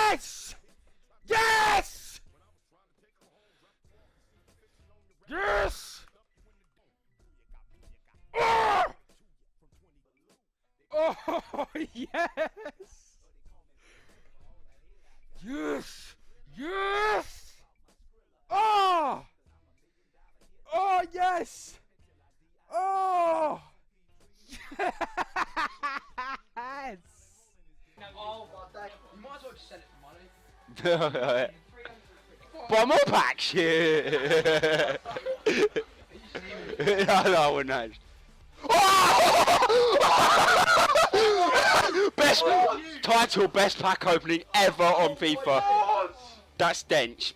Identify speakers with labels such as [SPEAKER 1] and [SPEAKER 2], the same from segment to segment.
[SPEAKER 1] Yes! Yes! Yes! Oh! Oh, yes! Yes! Yes! Oh! Oh, yes! Oh! Yes!
[SPEAKER 2] Oh my day. You might as well just sell it for money.
[SPEAKER 1] Buy more packs! Shit! No, I wouldn't have. Oh! Best title, best pack opening ever on FIFA. That stench.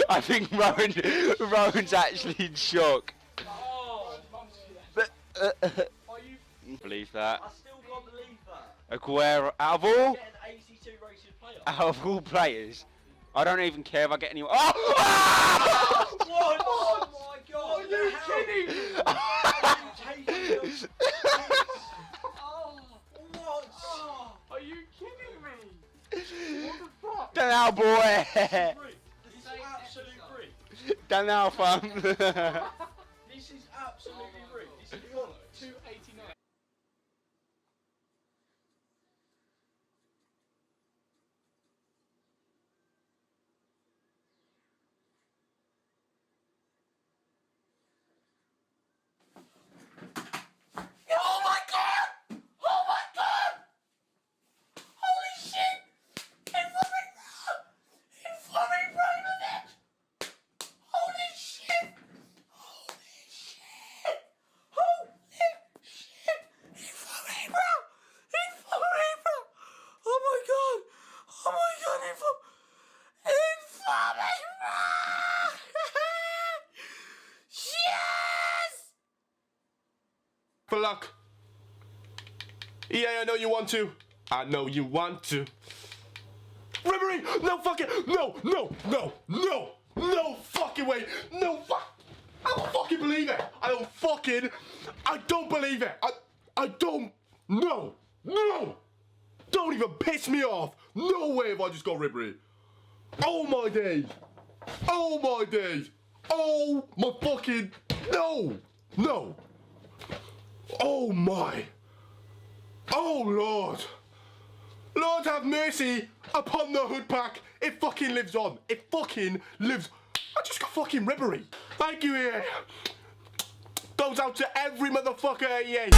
[SPEAKER 1] I think Rowan's actually in shock. Believe that.
[SPEAKER 2] I still can't believe that.
[SPEAKER 1] Aguero, out of all,
[SPEAKER 2] Get an 82 rated player.
[SPEAKER 1] out of all players, I don't even care if I get anyone. Oh!
[SPEAKER 2] What? Oh my god. Are you kidding me? Are you taking us? Oh, what? Are you kidding me? What the fuck?
[SPEAKER 1] Done now, boy.
[SPEAKER 2] This is absolute rigged.
[SPEAKER 1] Done now, fam.
[SPEAKER 2] This is absolutely rigged. This is 289.
[SPEAKER 3] Oh my god! Oh my god! Holy shit! It's fucking Ibrahimovic! Holy shit! Holy shit! Holy shit! It's fucking Ibra! It's fucking Ibra! Oh my god! Oh my god! It's fucking Ibra! Yes!
[SPEAKER 4] For luck. Yeah, I know you want to. I know you want to. Ribery! No fucking... No fucking way. No fuck... I don't fucking believe it. I don't believe it. I don't... No. Don't even piss me off. No way have I just got Ribery. Oh my days. Oh my days. Oh my fucking... No. Oh my. Oh Lord. Lord have mercy upon the hood pack. It fucking lives on. It fucking lives. I just got fucking Ribery. Thank you, EA. Goes out to every motherfucker at EA.